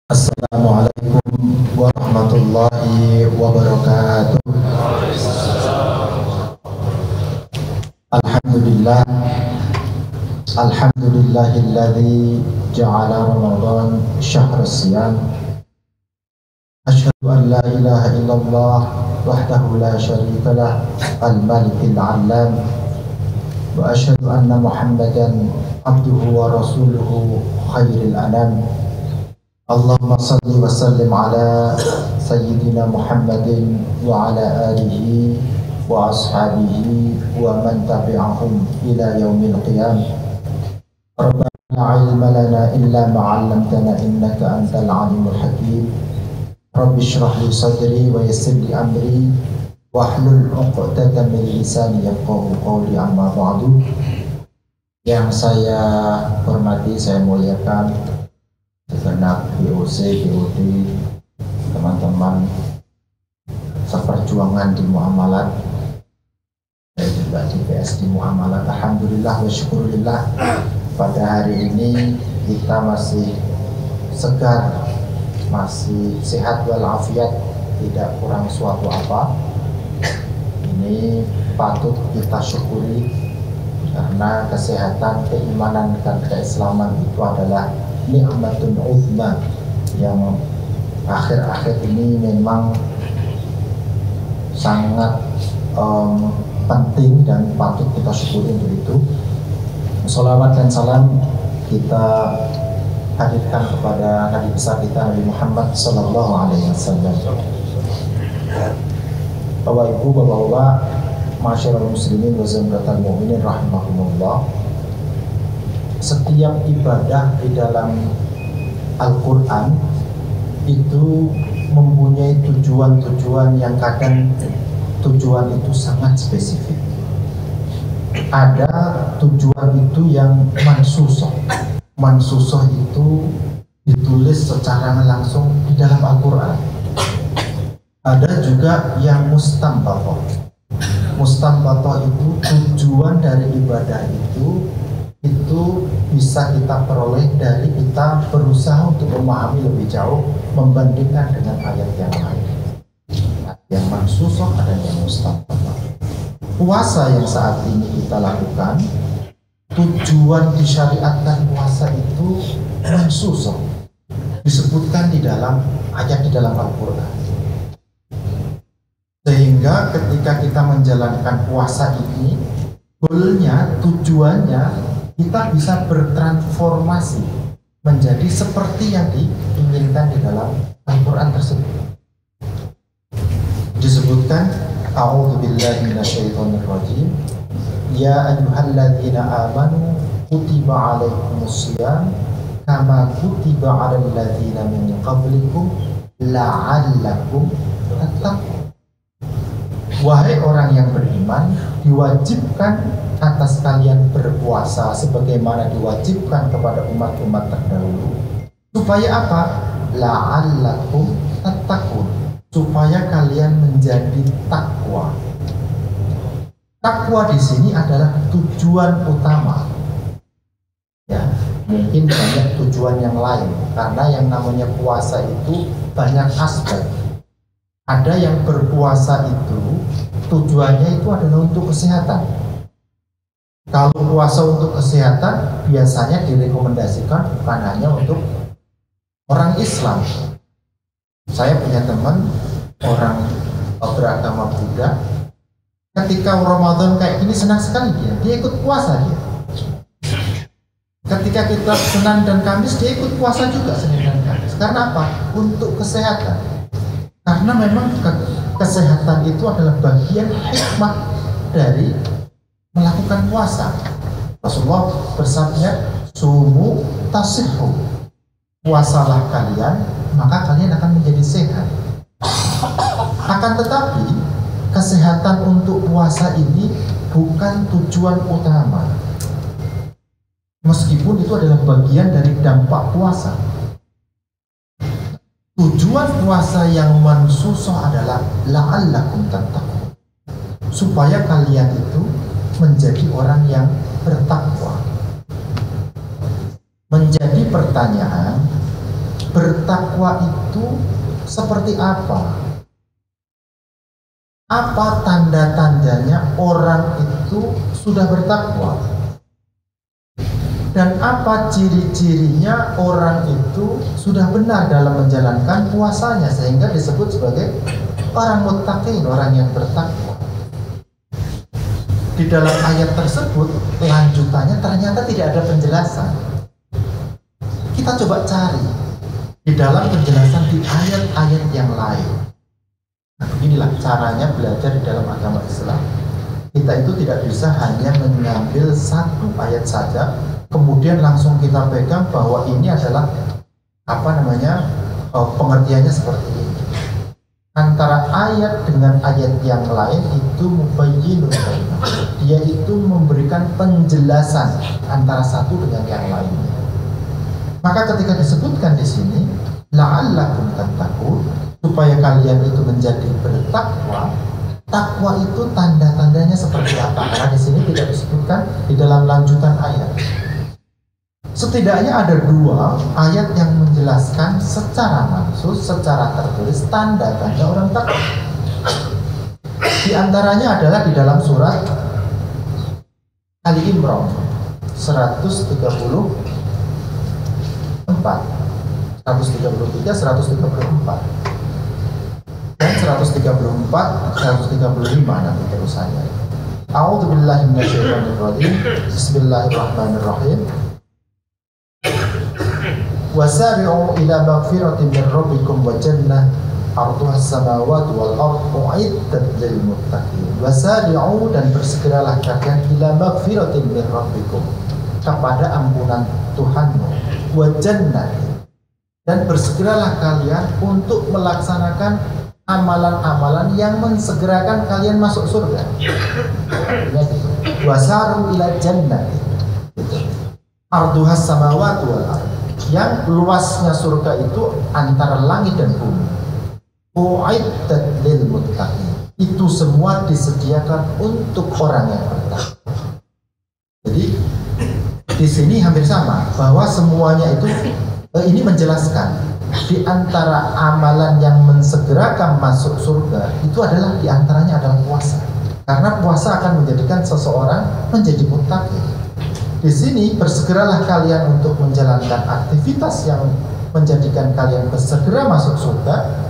Assalamualaikum warahmatullahi wabarakatuh. Alhamdulillah, alhamdulillahilladzi ja'ala Ramadan syahrus siyam. Asyhadu an la ilaha illallah wahdahu la syarikalah al-malikil 'allam wa asyhadu anna Muhammadan abduhu wa rasuluhu khairil anam. Allahumma salli wa sallim ala sayyidina Muhammadin wa ala alihi wa ashabihi wa man tabi'ahum ila yaumil qiyam. Rabbana la ilma lana illa ma 'allamtana innaka antal alimul hakim. Rabbi shrah li sadri wa yassir li amri wahlul 'uqdatam min lisani yafqahu qawli, amma ba'du. Yang saya hormati, saya muliakan segenap VOC, VOD, teman-teman seperjuangan di muamalat, saya juga di PS di muamalat. Alhamdulillah wa syukurillah, pada hari ini kita masih segar, masih sehat walafiat, tidak kurang suatu apa. Ini patut kita syukuri, karena kesehatan, keimanan, dan keislaman itu adalah nikmatun uzma yang akhir-akhir ini memang sangat penting dan patut kita syukuri untuk itu. Sholawat dan salam kita hadirkan kepada Nabi besar kita, Nabi Muhammad Sallallahu Alaihi Wasallam. Bapak Ibu, Bapak-bapak, masyarakat muslimin wa zamratul mu'minin rahimahumullah. Setiap ibadah di dalam Al-Quran itu mempunyai tujuan-tujuan yang kadang tujuan itu sangat spesifik. Ada tujuan itu yang mansusoh. Mansusoh itu ditulis secara langsung di dalam Al-Quran. Ada juga yang mustambatoh. Mustambatoh itu tujuan dari ibadah itu bisa kita peroleh dari kita berusaha untuk memahami lebih jauh membandingkan dengan ayat yang lain. Yang mansusoh, ada yang mustambatoh. Puasa yang saat ini kita lakukan, tujuan disyariatkan puasa itu mansusoh, disebutkan di dalam ayat di dalam Al-Quran. Sehingga ketika kita menjalankan puasa ini, goalnya, tujuannya, kita bisa bertransformasi menjadi seperti yang diinginkan di dalam Al-Quran tersebut. Disebutkan, A'udzubillahi minasyaitonirrajim, ya ayyuhalladzina amanu kutiba alaikumussyam kama kutiba alal ladzina min qablikum la'allakum tattaqun. Wahai orang yang beriman, diwajibkan atas kalian berpuasa sebagaimana diwajibkan kepada umat-umat terdahulu. Supaya apa? La'allakum tattaqun, supaya kalian menjadi takwa. Takwa di sini adalah tujuan utama. Ya, mungkin banyak tujuan yang lain, karena yang namanya puasa itu banyak aspek. Ada yang berpuasa itu tujuannya itu adalah untuk kesehatan. Kalau puasa untuk kesehatan biasanya direkomendasikan bukan hanya untuk orang Islam. Saya punya teman orang beragama Buddha, ketika Ramadan kayak gini senang sekali dia ikut puasa dia. Ketika kita Senin dan Kamis dia ikut puasa juga Senin dan Kamis. Karena apa? Untuk kesehatan. Karena memang kesehatan itu adalah bagian hikmah dari melakukan puasa. Rasulullah bersabda, sumu tasihhu, puasalah kalian maka kalian akan menjadi sehat. Akan tetapi kesehatan untuk puasa ini bukan tujuan utama, meskipun itu adalah bagian dari dampak puasa. Tujuan puasa yang mansusoh adalah la'allakum tattaqun, supaya kalian itu menjadi orang yang bertakwa. Menjadi pertanyaan, bertakwa itu seperti apa? Apa tanda-tandanya orang itu sudah bertakwa? Dan apa ciri-cirinya orang itu sudah benar dalam menjalankan puasanya sehingga disebut sebagai orang muttaqin, orang yang bertakwa. Di dalam ayat tersebut lanjutannya ternyata tidak ada penjelasan. Kita coba cari di dalam penjelasan di ayat-ayat yang lain. Nah, beginilah caranya belajar di dalam agama Islam. Kita itu tidak bisa hanya mengambil satu ayat saja kemudian langsung kita pegang bahwa ini adalah pengertiannya seperti ini. Antara ayat dengan ayat yang lain itu mubayyinun, dia itu memberikan penjelasan antara satu dengan yang lainnya. Maka ketika disebutkan di sini la'allakum tattaqun, supaya kalian itu menjadi bertakwa. Takwa itu tanda-tandanya seperti apa? Karena di sini tidak disebutkan di dalam lanjutan ayat. Setidaknya ada dua ayat yang menjelaskan secara mansus, secara tertulis tanda-tanda orang takwa. Di antaranya adalah di dalam surat Ali Imran 134, 133, 134 dan 134, 135 nanti terusannya. A'udzubillahi minasyaitonirrajim. Bismillahirrahmanirrahim. Wasari'u ila magfiratin min rabbikum wa jannah arduhas samawati wal ardu u'iddat lil muttaqin. Wasari'u, dan bersegeralah kalian ila magfiratin min rabbikum, kepada ampunan Tuhanmu, wa jannah, dan bersegeralah kalian untuk melaksanakan amalan-amalan yang mensegerakan kalian masuk surga. Wasaru ila jannah, arduhas samawati wal ardu, yang luasnya surga itu antara langit dan bumi. U'iddat lil muttaqin, itu semua disediakan untuk orang yang bertakwa. Jadi di sini hampir sama, bahwa semuanya itu ini menjelaskan di antara amalan yang mensegerakan masuk surga itu adalah di antaranya adalah puasa. Karena puasa akan menjadikan seseorang menjadi muttaqin. Di sini bersegeralah kalian untuk menjalankan aktivitas yang menjadikan kalian bersegera masuk surga,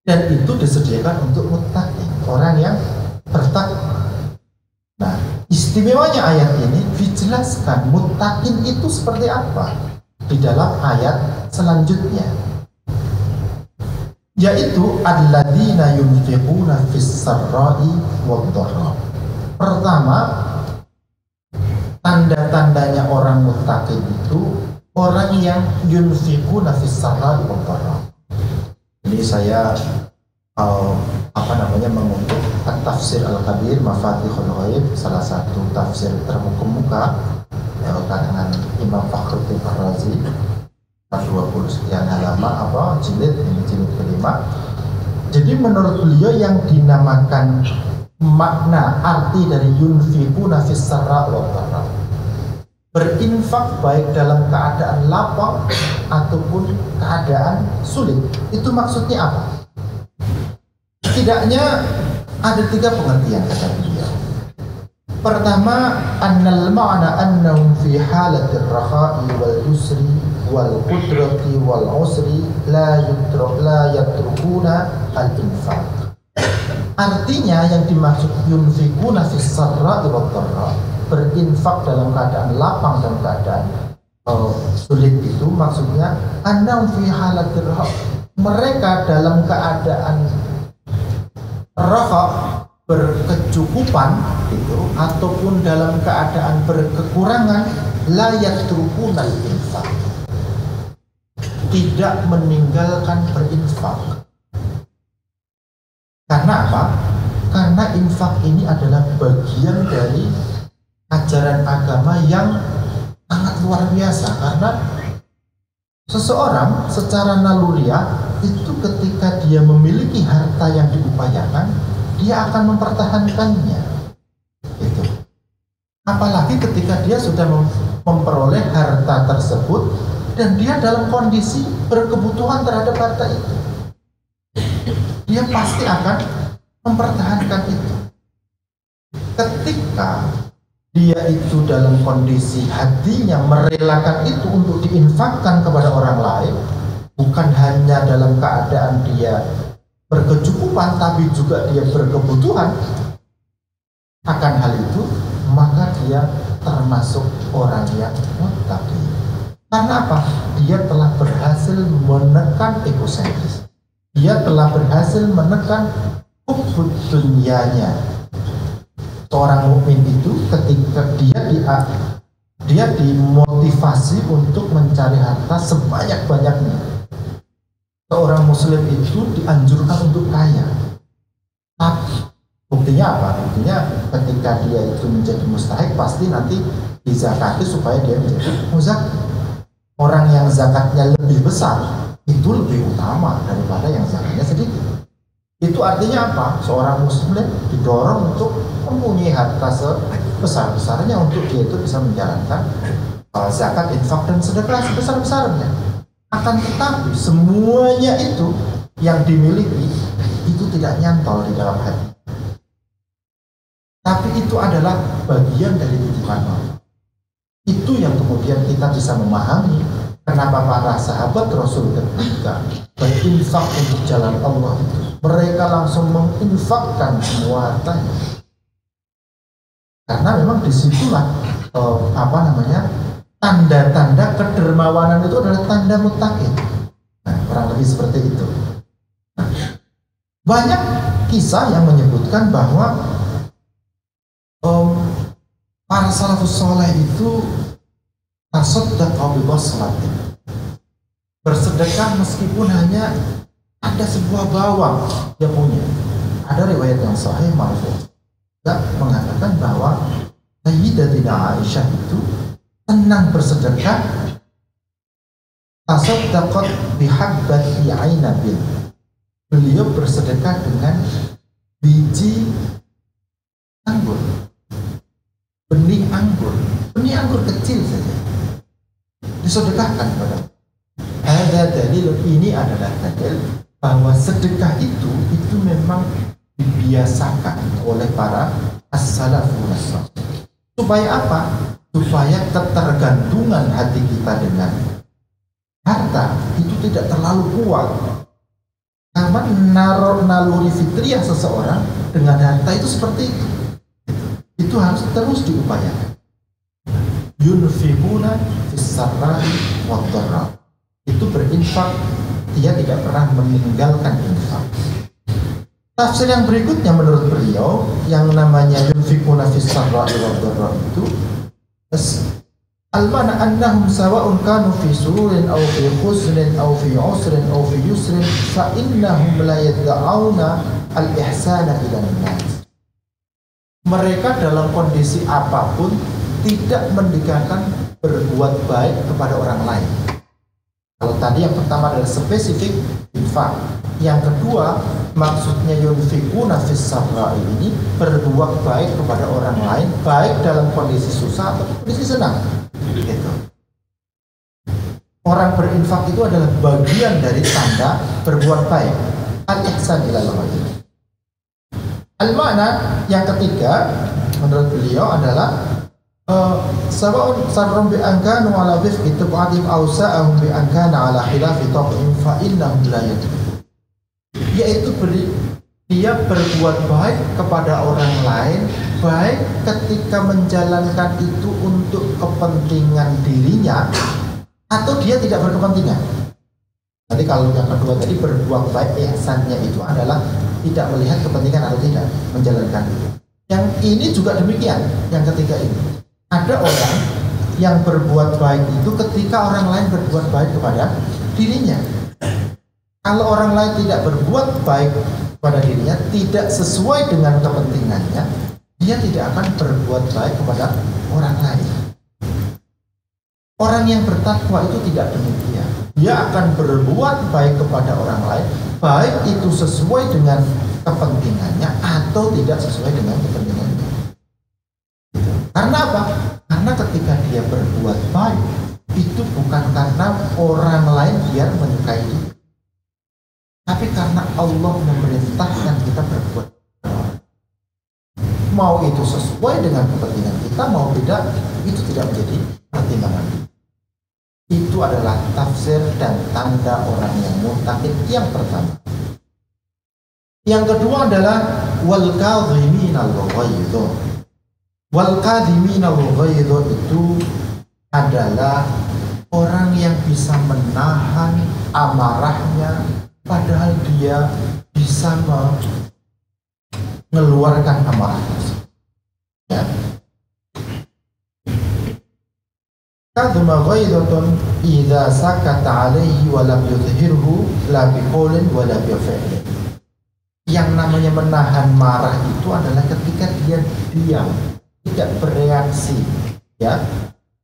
dan itu disediakan untuk muttaqin, orang yang bertakwa. Nah, istimewanya ayat ini dijelaskan muttaqin itu seperti apa di dalam ayat selanjutnya, yaitu alladzina yunfiquna fis sarra'i wad dharra. Pertama, tanda-tandanya orang muttaqin itu orang yang yunfiquna fis sarra'i wad dharra. Ini saya mengutip Tafsir Al-Kabir Mafatihul Ghaib, salah satu tafsir terkemuka karangan Imam Fakhruddin Ar-Razi, 20 sekian halaman, jilid kelima. Jadi menurut beliau yang dinamakan makna arti dari yunfiquna fis sarra'i wad dharra, berinfak baik dalam keadaan lapang ataupun keadaan sulit, itu maksudnya apa? Setidaknya ada 3 pengertian kata beliau. Pertama, annal ma'na annahum fi halatir rakha'i wal yusri wal qudrati wal usri la yatrukuna al-infaq. Artinya yang dimaksud yunfiquna fis sarra'i wad dharra, berinfak dalam keadaan lapang dan keadaan sulit, itu maksudnya annahum fi halatir rakha', mereka dalam keadaan rakha', berkecukupan itu, ataupun dalam keadaan berkekurangan, la yatrukuna al-infaq, tidak meninggalkan berinfak. Karena apa? Karena infak ini adalah bagian dari ajaran agama yang sangat luar biasa. Karena seseorang secara naluriah itu ketika dia memiliki harta yang diupayakan, dia akan mempertahankannya. Itu. Apalagi ketika dia sudah memperoleh harta tersebut dan dia dalam kondisi berkebutuhan terhadap harta itu, dia pasti akan mempertahankan itu. Ketika dia itu dalam kondisi hatinya merelakan itu untuk diinfakkan kepada orang lain, bukan hanya dalam keadaan dia berkecukupan, tapi juga dia berkebutuhan akan hal itu, maka dia termasuk orang yang muttaqi. Karena apa? Dia telah berhasil menekan egosentris. Dia telah berhasil menekan hubbud dunyanya. Seorang mukmin itu ketika dia dimotivasi untuk mencari harta sebanyak-banyaknya. Seorang muslim itu dianjurkan untuk kaya. Tapi buktinya apa? Buktinya ketika dia itu menjadi mustahik, pasti nanti dizakati supaya dia menjadi muzak. Orang yang zakatnya lebih besar itu lebih utama daripada yang zakatnya sedikit. Itu artinya apa? Seorang muslim didorong untuk mempunyai harta sebesar-besarnya untuk dia itu bisa menjalankan zakat, infak, dan sedekah sebesar-besarnya. Akan tetapi semuanya itu yang dimiliki itu tidak nyantol di dalam hati. Tapi itu adalah bagian dari titipan Allah. Itu yang kemudian kita bisa memahami kenapa para sahabat Rasul ketika berinfak untuk jalan Allah itu, mereka langsung menginfakkan semua hartanya. Karena memang disitulah tanda-tanda kedermawanan itu adalah tanda muttaqin. Nah, kurang lebih seperti itu. Nah, banyak kisah yang menyebutkan bahwa para salafus soleh itu tasaddaqa bi basratin, bersedekah meskipun hanya ada sebuah bawang dia punya. Ada riwayat yang sahih marfu mengatakan bahwa Sayyidatina Aisyah itu tenang bersedekah, tasaddaqat bihabbati ainabin, beliau bersedekah dengan biji anggur, benih anggur kecil saja disedekahkan kepada. Ada dalil, ini adalah dalil bahwa sedekah itu memang dibiasakan oleh para as-salafun as-salih. Supaya apa? Supaya ketergantungan hati kita dengan harta itu tidak terlalu kuat. Karena naluri fitriyah seseorang dengan harta itu seperti itu. Itu harus terus diupayakan. Yunfiquna fis-sarra'i wad-dharra. Itu berinfak, dia tidak pernah meninggalkan infak. Tafsir yang berikutnya menurut beliau yang namanya yunfiquna fis-sarra'i wad-dharra itu al-mana annahum sawa'un kanu fi sururin aw fi khusrin aw fi usrin aw fi yusrin fa innahum la yad'auna al-ihsana ila an-nas. Mereka dalam kondisi apapun tidak meninggalkan berbuat baik kepada orang lain. Kalau tadi yang pertama adalah spesifik infak, yang kedua maksudnya yunfiquna fis-sarra'i ini berbuat baik kepada orang lain, baik dalam kondisi susah atau kondisi senang. Gitu. Orang berinfak itu adalah bagian dari tanda berbuat baik. Al-ihsan ila al-ghayr. Al-makna yang ketiga menurut beliau adalah sawa'un sarrum bi ankanu ala wifqi tuqadim aw sa'ahum bi ankana ala khilafi taqim fa innahum la yadrun. Yaitu dia berbuat baik kepada orang lain, baik ketika menjalankan itu untuk kepentingan dirinya atau dia tidak berkepentingan. Jadi kalau yang kedua tadi berbuat baik, ihsannya itu adalah tidak melihat kepentingan atau tidak menjalankan itu. Yang ini juga demikian, yang ketiga ini. Ada orang yang berbuat baik itu ketika orang lain berbuat baik kepada dirinya. Kalau orang lain tidak berbuat baik kepada dirinya, tidak sesuai dengan kepentingannya, dia tidak akan berbuat baik kepada orang lain. Orang yang bertakwa itu tidak demikian. Dia akan berbuat baik kepada orang lain, baik itu sesuai dengan kepentingannya atau tidak sesuai dengan kepentingannya. Karena apa? Karena ketika dia berbuat baik itu bukan karena orang lain biar menyukai dia, tapi karena Allah memerintahkan kita berbuat. Mau itu sesuai dengan kepentingan kita, mau tidak, itu tidak menjadi pertimbangan. Itu adalah tafsir dan tanda orang yang muttaqin yang pertama. Yang kedua adalah wal kadhiminal ghaidh. Wal kadhiminal ghaidh itu adalah orang yang bisa menahan amarahnya padahal dia bisa mengeluarkan amarahnya. Ya. Kadhima ghaidhatun idza sakata alaihi wa lam yudhhirhu la biqaulin wa la bi'lin. Yang namanya menahan marah itu adalah ketika dia diam, tidak bereaksi, ya,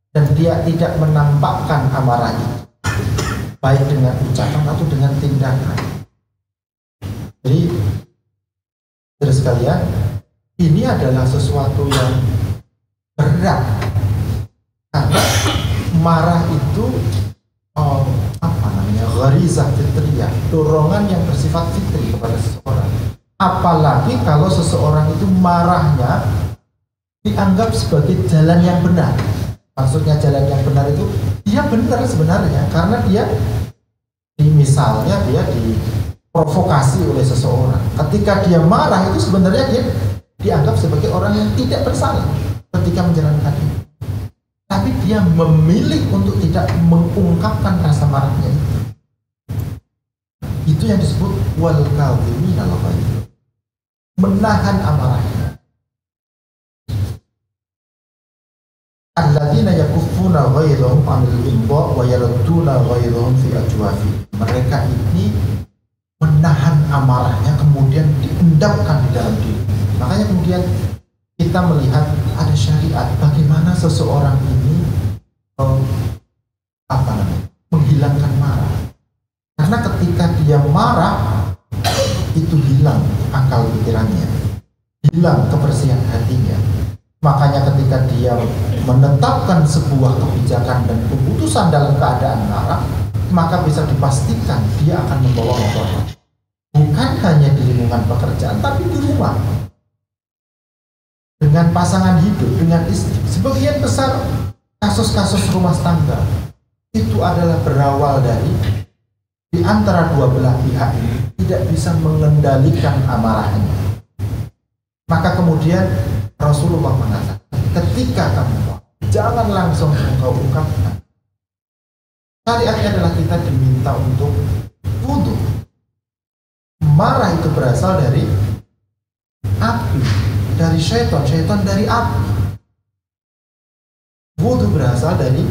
dan dia tidak menampakkan amarah itu, baik dengan ucapan atau dengan tindakan. Jadi, terus sekalian, ini adalah sesuatu yang berat, karena marah itu gharizah fitriyah, dorongan yang bersifat fitri kepada seseorang. Apalagi kalau seseorang itu marahnya dianggap sebagai jalan yang benar. Maksudnya jalan yang benar itu dia benar sebenarnya karena dia misalnya dia diprovokasi oleh seseorang. Ketika dia marah itu sebenarnya dia dianggap sebagai orang yang tidak bersalah ketika menjalankan itu. Tapi dia memilih untuk tidak mengungkapkan rasa marahnya itu. Itu yang disebut wal kadhiminal ghaidh, menahan amarahnya. Alladzina yakuffuna ghaidhahum 'anil imba' wa yarudduna ghaidhahum fi ajwafi. Mereka ini menahan amarahnya kemudian diendapkan di dalam diri. Makanya kemudian kita melihat ada syariat bagaimana seseorang ini menghilangkan marah. Karena ketika dia marah itu hilang akal pikirannya, hilang kebersihan hatinya. Makanya ketika dia menetapkan sebuah kebijakan dan keputusan dalam keadaan marah, maka bisa dipastikan dia akan membawa mudarat. Bukan hanya di lingkungan pekerjaan, tapi di rumah, dengan pasangan hidup, dengan istri. Sebagian besar kasus-kasus rumah tangga itu adalah berawal dari di antara dua belah pihak ini tidak bisa mengendalikan amarahnya. Maka kemudian Rasulullah mengatakan, ketika kamu jangan langsung engkau ungkapkan. Syariatnya adalah kita diminta untuk wudhu. Marah itu berasal dari api, dari syaitan, syaitan dari api. Wudhu berasal dari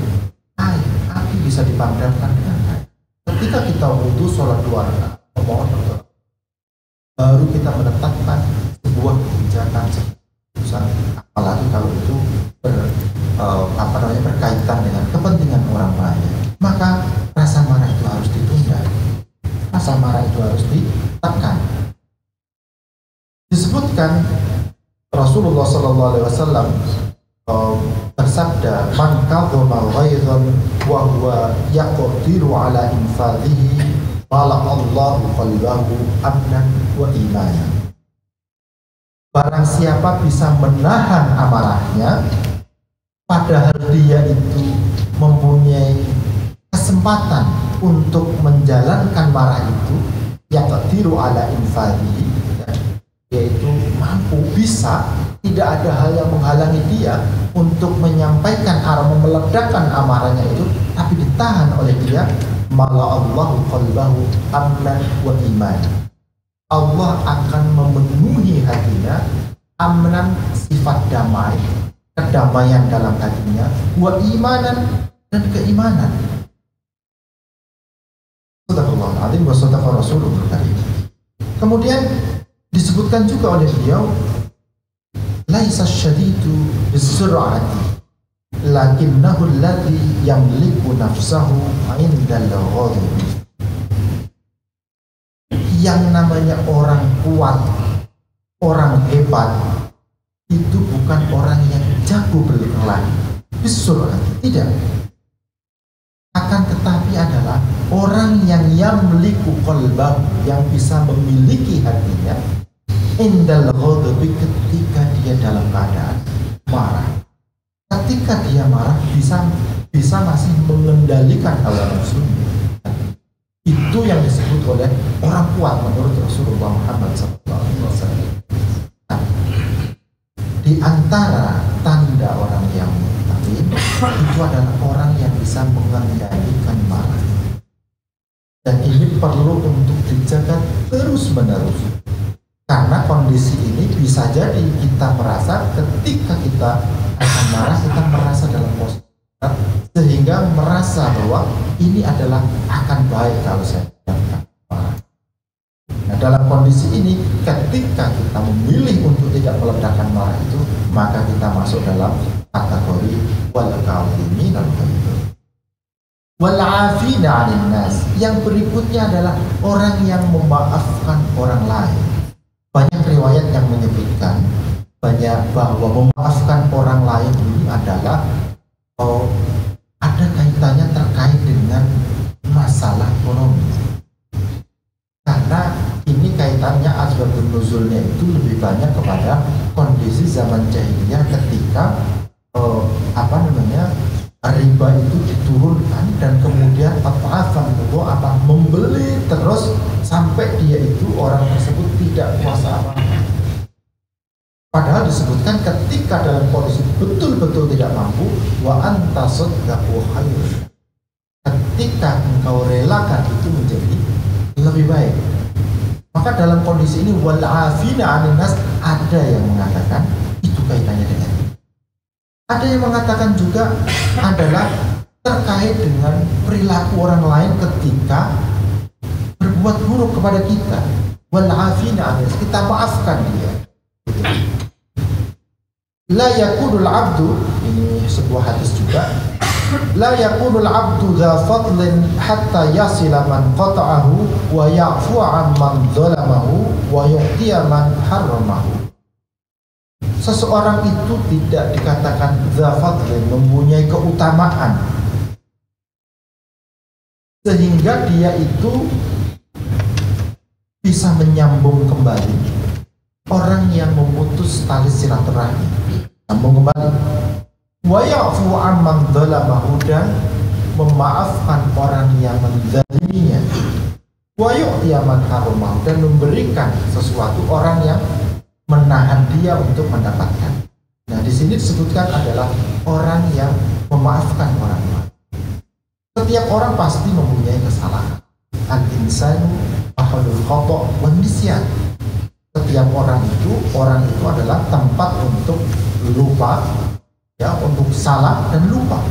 air, api bisa dipadamkan dengan air. Ketika kita wudhu sholat 2 rakaat, memohon berdoa, baru kita menetapkan sebuah kebijakan, keputusan, apalagi kalau itu berkaitan dengan kepentingan orang lain, maka rasa marah itu harus ditunda, rasa marah itu harus ditekan. Disebutkan Rasulullah SAW bersabda, man kadhama ghaidhan wa huwa yaqdiru ala infadhihi mala'allahu qalbahu amnan wa imanan. Barang siapa bisa menahan amarahnya padahal dia itu mempunyai kesempatan untuk menjalankan marah itu, yaqdiru ala infadhihi, yaitu mampu, bisa, tidak ada hal yang menghalangi dia untuk menyampaikan atau meledakkan amarahnya itu, tapi ditahan oleh dia, mala'allahu qalbahu amnan wa iman. Allah akan memenuhi hatinya amnan, sifat damai, kedamaian dalam hatinya, wa imanan, dan keimanan. Sadaqallahul azim wa sadaqa Rasulul karim. Kemudian disebutkan juga oleh beliau, laisa syadidu bisur'ati lakinnahu alladhi yamliku nafsahu 'indal ghadab. Yang namanya orang kuat, orang hebat itu bukan orang yang jago berkelahi, bisur'ati, tidak. Akan ini adalah orang yang yamliku qalbahu, yang bisa memiliki hatinya indal ghadabi, ketika dia dalam keadaan marah. Ketika dia marah bisa masih mengendalikan hawa nafsunya. Itu yang disebut oleh orang kuat menurut Rasulullah Muhammad SAW. Nah, di antara tanda orang yang mutakin itu adalah orang yang bisa mengendalikan marah. Dan ini perlu untuk dijaga terus-menerus. Karena kondisi ini bisa jadi kita merasa ketika kita akan marah, kita merasa dalam posisi sehingga merasa bahwa ini adalah akan baik kalau saya tidak marah. Nah, dalam kondisi ini ketika kita memilih untuk tidak meledakkan marah itu, maka kita masuk dalam kategori wal kadzimin al ghaidz wal 'afina 'anil nas. Yang berikutnya adalah orang yang memaafkan orang lain. Banyak riwayat yang menyebutkan bahwa memaafkan orang lain ini adalah ada kaitannya terkait dengan masalah ekonomi. Karena ini kaitannya asbabun nuzulnya itu lebih banyak kepada kondisi zaman jahiliyah ketika riba itu diturunkan dan kemudian membeli terus sampai dia itu orang tersebut tidak kuasa apa. Padahal disebutkan ketika dalam kondisi betul-betul tidak mampu, wa anta saddaqu khair. Ketika engkau relakan itu menjadi lebih baik. Maka dalam kondisi ini wal 'afina 'anil nas, ada yang mengatakan itu kaitannya dengan ini. Ada yang mengatakan juga adalah terkait dengan perilaku orang lain ketika berbuat buruk kepada kita. Wal 'afina 'anil nas, kita maafkan dia. La yakunul abdu, ini sebuah hadis juga, la yakunul abdu dha fadlin hatta yasila man qata'ahu wa ya'fu amman zalamahu wa yu'tiya man harramahu. Seseorang itu tidak dikatakan dha fadlin, mempunyai keutamaan sehingga dia itu bisa menyambung kembali orang yang memutus tali silaturahmi, sambung kembali. Wa ya'fu amman dzalamahu, dan memaafkan orang yang menzaliminya. Wa yu'tiya man haramahu, dan memberikan sesuatu orang yang menahan dia untuk mendapatkan. Nah, di sini disebutkan adalah orang yang memaafkan orang lain. Setiap orang pasti mempunyai kesalahan. Al-insanu ahadul khata' wan nisyan. Setiap orang itu adalah tempat untuk lupa, ya, untuk salah dan lupa.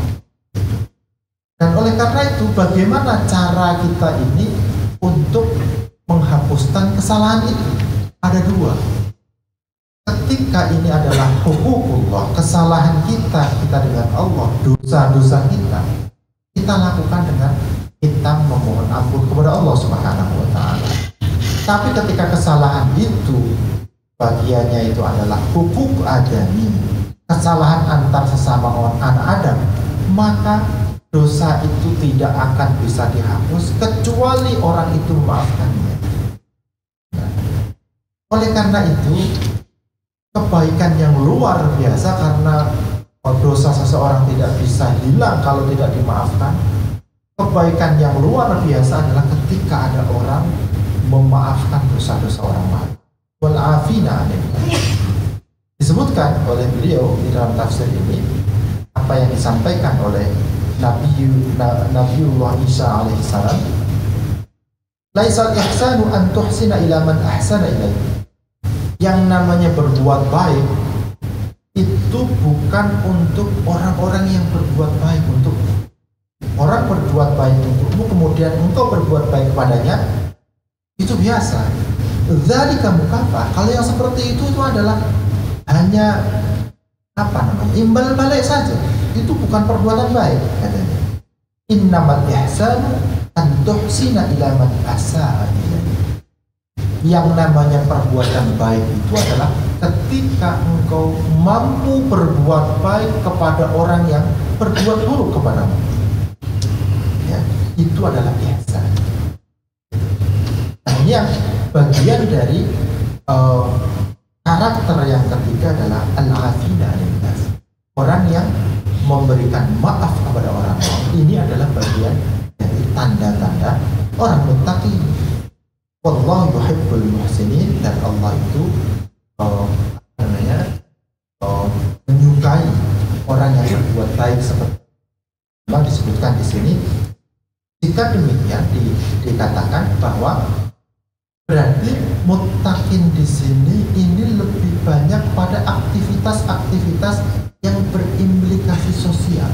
Dan oleh karena itu, bagaimana cara kita ini untuk menghapuskan kesalahan itu? Ada dua. Ketika ini adalah hukukullah, kesalahan kita dengan Allah, dosa-dosa kita lakukan dengan kita memohon ampun kepada Allah Subhanahu wa Ta'ala. Tapi ketika kesalahan itu bagiannya itu adalah hukuk adami, kesalahan antar sesama orang anak Adam, maka dosa itu tidak akan bisa dihapus kecuali orang itu memaafkannya. Oleh karena itu, kebaikan yang luar biasa, karena dosa seseorang tidak bisa hilang kalau tidak dimaafkan. Kebaikan yang luar biasa adalah ketika ada orang memaafkan dosa-dosa orang lain. Wal 'afina 'anil nas. Disebutkan oleh beliau di dalam tafsir ini apa yang disampaikan oleh Nabiullah Isa alaihissalam. Laisal ihsanu an tuhsina ila man ahsana ilaik. Yang namanya berbuat baik itu bukan untuk orang-orang yang berbuat baik untukmu. Orang berbuat baik untukmu kemudian engkau berbuat baik kepadanya, itu biasa. Dzalika mukafah. Kalau yang seperti itu adalah hanya imbal balik saja. Itu bukan perbuatan baik, katanya. Innamal ihsanu an tuhsina ila man ahsana ilaik. Yang namanya perbuatan baik itu adalah ketika engkau mampu berbuat baik kepada orang yang berbuat buruk kepadamu. Ya, itu adalah ihsan. Nah, ini yang bagian dari karakter yang ketiga adalah al-afina lin-nas. Orang yang memberikan maaf kepada orang lain. Ini adalah bagian dari tanda-tanda orang muttaqi. Wallahu yuhibbul muhsinin, dan Allah itu menyukai orang yang berbuat baik, seperti memang disebutkan di sini. Jika demikian dikatakan bahwa berarti muttaqin di sini ini lebih banyak pada aktivitas-aktivitas yang berimplikasi sosial.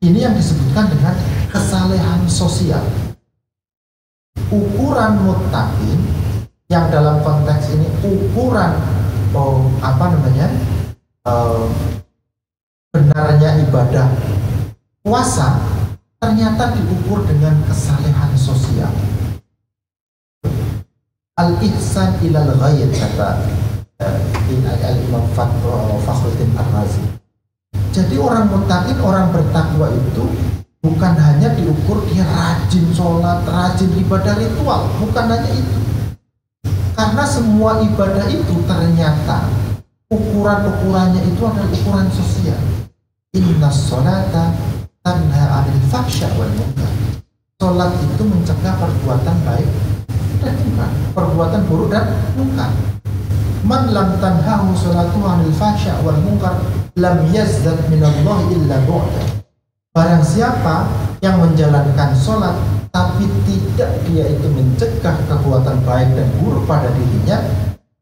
Ini yang disebutkan dengan kesalehan sosial. Ukuran muttaqin yang dalam konteks ini ukuran benarnya ibadah puasa ternyata diukur dengan kesalehan sosial. Al-ihsan ilal ghayat, kata Al-Imam Fakhruddin Ar-Razi. Jadi orang muttaqin, orang bertakwa itu bukan hanya diukur dia rajin sholat, rajin ibadah ritual, bukan hanya itu. Karena semua ibadah itu ternyata ukuran-ukurannya itu adalah ukuran sosial. Inna sholata tanha 'anil fahsya wal munkar. Sholat itu mencegah perbuatan baik dan munkar, perbuatan buruk dan munkar. Man lam tanhahu sholatu 'anil fahsya wal munkar lam yazdad minallahi illa bu'da. Barang siapa yang menjalankan sholat tapi tidak dia itu mencegah perbuatan baik dan buruk pada dirinya,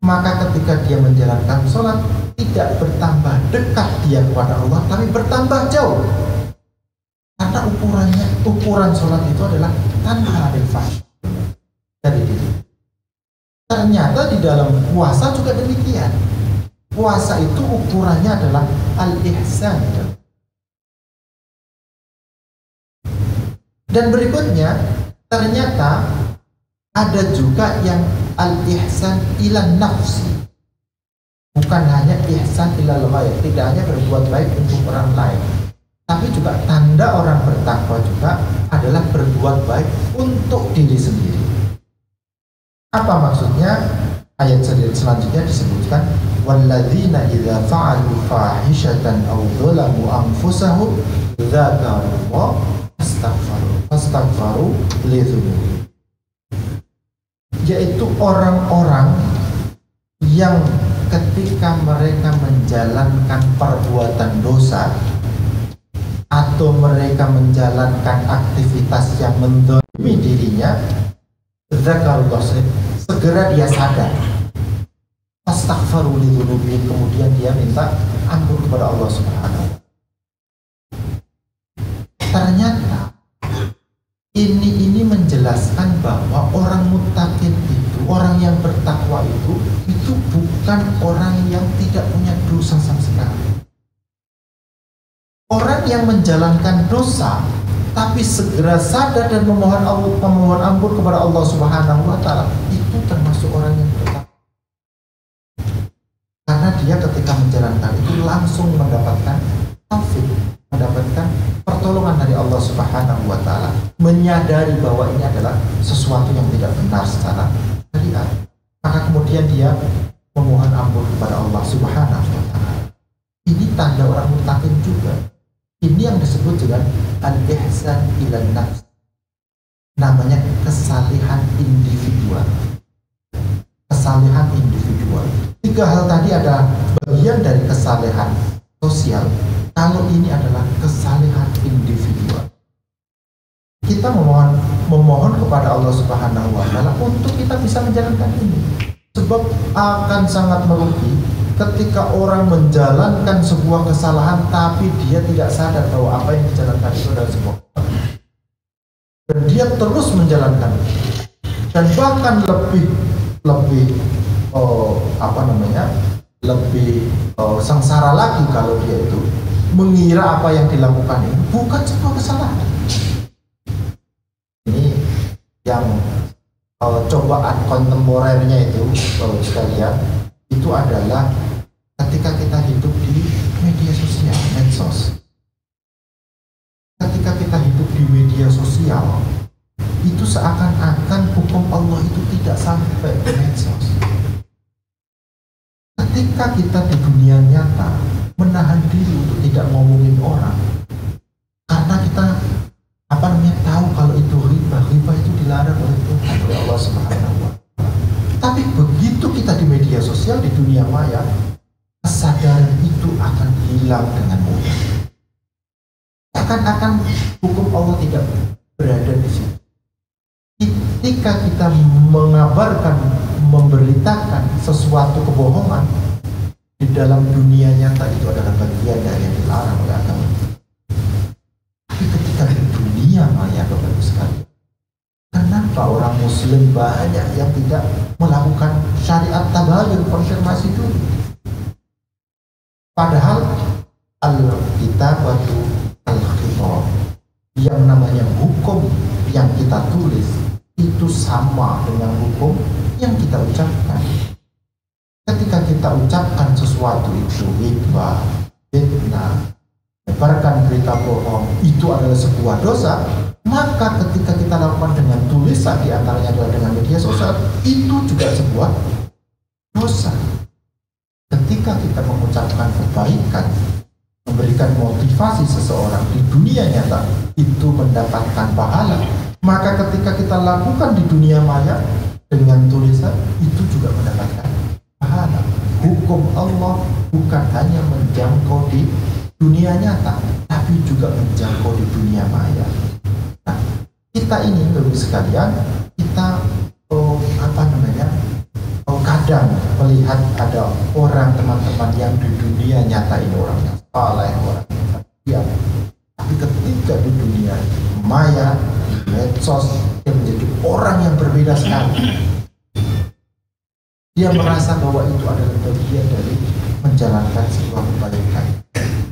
maka ketika dia menjalankan sholat tidak bertambah dekat dia kepada Allah, tapi bertambah jauh. Karena ukuran sholat itu adalah tanha anil fahsya dari diri. Ternyata di dalam puasa juga demikian. Puasa itu ukurannya adalah al-ihsan. Dan berikutnya, ternyata ada juga yang al-ihsan ilan nafsi. Bukan hanya ihsan ilal ghair, tidak hanya berbuat baik untuk orang lain, tapi juga tanda orang bertakwa juga adalah berbuat baik untuk diri sendiri. Apa maksudnya? Ayat selanjutnya disebutkan, walladzina idza fa'alu fahishatan aw dzalamu anfusahum dzakarullaha fastaghfaru lidzunubihim. Yaitu orang-orang yang ketika mereka menjalankan perbuatan dosa atau mereka menjalankan aktivitas yang mendolimi dirinya, dzakarullah, segera dia sadar, fastaghfaru lidzunubihim, kemudian dia minta ampun kepada Allah Subhanahu wa Ta'ala. Ternyata ini menjelaskan bahwa orang muttaqin itu, orang yang bertakwa itu bukan orang yang tidak punya dosa sama sekali. Orang yang menjalankan dosa tapi segera sadar dan memohon ampun kepada Allah Subhanahu wa Ta'ala, itu termasuk orang yang bertakwa. Karena dia ketika menjalankan itu langsung mendapatkan taufik, mendapatkan pertolongan dari Allah Subhanahu wa Ta'ala, menyadari bahwa ini adalah sesuatu yang tidak benar secara syariat, maka kemudian dia memohon ampun kepada Allah Subhanahu wa Ta'ala. Ini tanda orang muttaqin juga. Ini yang disebut dengan al-ihsan ilan nafs, namanya kesalehan individual. Kesalehan individual. Tiga hal tadi adalah bagian dari kesalehan sosial. Kalau ini adalah kesalehan individual, kita memohon kepada Allah Subhanahu wa Ta'ala untuk kita bisa menjalankan ini. Sebab akan sangat merugi ketika orang menjalankan sebuah kesalahan tapi dia tidak sadar bahwa apa yang dijalankan itu adalah sebuah kesalahan, dan dia terus menjalankan itu. Dan bahkan lebih sengsara lagi kalau dia itu mengira apa yang dilakukan ini bukan sebuah kesalahan. Ini yang cobaan kontemporernya itu, sekalian, itu adalah ketika kita hidup di media sosial, medsos. Ketika kita hidup di media sosial, itu seakan-akan hukum Allah itu tidak sampai ke medsos. Ketika kita di dunia nyata menahan diri untuk tidak ngomongin orang, karena kita tahu kalau itu riba itu dilarang oleh Tuhan, oleh Allah Subhanahu wa Ta'ala. Tapi begitu kita di media sosial, di dunia maya, kesadaran itu akan hilang dengan mudah. Akan hukum Allah tidak berada di situ. Ketika kita mengabarkan, memberitakan sesuatu kebohongan di dalam dunia nyata, itu adalah bagian dari yang dilarang oleh agama. Tapi ketika di dunia maya, Bapak Ibu sekalian, kenapa orang Muslim banyak yang tidak melakukan syariat tabayun, konfirmasi dulu? Padahal al-kitabatu al-khitab, yang namanya hukum yang kita tulis itu sama dengan hukum yang kita ucapkan. Ketika kita ucapkan sesuatu itu riba, fitnah, menyebarkan berita bohong, itu adalah sebuah dosa. Maka ketika kita lakukan dengan tulisan, di antaranya adalah dengan media sosial, itu juga sebuah dosa. Ketika kita mengucapkan kebaikan, memberikan motivasi seseorang di dunia nyata, itu mendapatkan pahala. Maka ketika kita lakukan di dunia maya dengan tulisan, itu juga mendapatkan pahala. Hukum Allah bukan hanya menjangkau di dunia nyata, tapi juga menjangkau di dunia maya. Nah, kita ini Bapak sekalian, kita kadang melihat ada orang, teman-teman yang di dunia nyata ini orang yang saleh, orang yang bahagia, tapi ketika di dunia maya, di medsos, dia menjadi orang yang berbeda sekali. Dia merasa bahwa itu adalah bagian dari menjalankan sebuah kebaikan.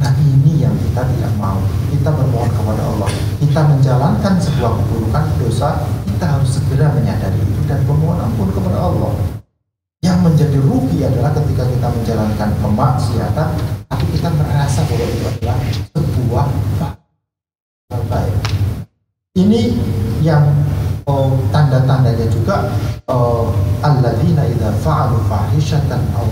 Nah, ini yang kita tidak mau. Kita bermohon kepada Allah, kita menjalankan sebuah keburukan, dosa, kita harus segera menyadari itu dan memohon ampun kepada Allah. Yang menjadi rugi adalah ketika kita menjalankan kemaksiatan, tapi kita merasa bahwa itu adalah sebuah baik. Ini yang tanda-tandanya juga, alladzina idza fa'alu fahishatan aw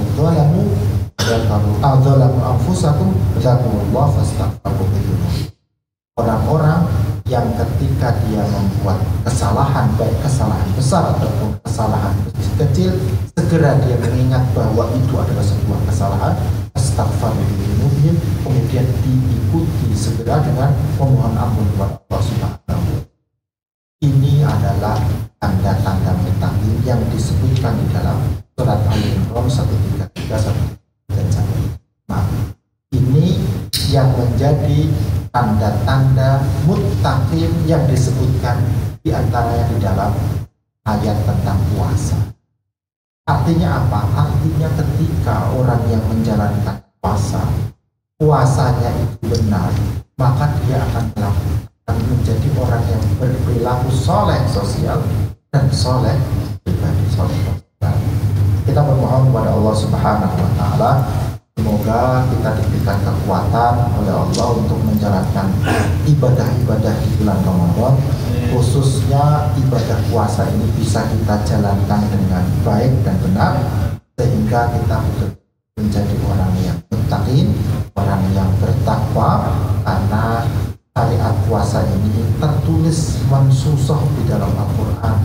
dzalamu anfusakum dzakurullaha fastaghfiru dzunub. Orang-orang yang ketika dia membuat kesalahan, baik kesalahan besar ataupun kesalahan kecil, segera dia mengingat bahwa itu adalah sebuah kesalahan, astaghfiru dzunubihim, kemudian diikuti segera dengan memohon ampun kepada Allah Subhanahu wa Ta'ala. Ini adalah tanda-tanda mutakin yang disebutkan di dalam surat Al-Imran 133 dan 1. Nah, ini yang menjadi tanda-tanda muttaqin yang disebutkan di antaranya di dalam ayat tentang puasa. Artinya apa? Artinya ketika orang yang menjalankan puasanya itu benar, maka dia akan menjadi orang yang berperilaku soleh sosial dan soleh pribadi, soleh sosial. Kita bermohon kepada Allah Subhanahu wa Ta'ala, semoga kita diberikan kekuatan oleh Allah untuk menjalankan ibadah-ibadah di bulan Ramadan, khususnya ibadah puasa ini bisa kita jalankan dengan baik dan benar, sehingga kita menjadi orang yang muttaqin, orang yang bertakwa, karena syariat puasa ini tertulis mansusah di dalam Al-Quran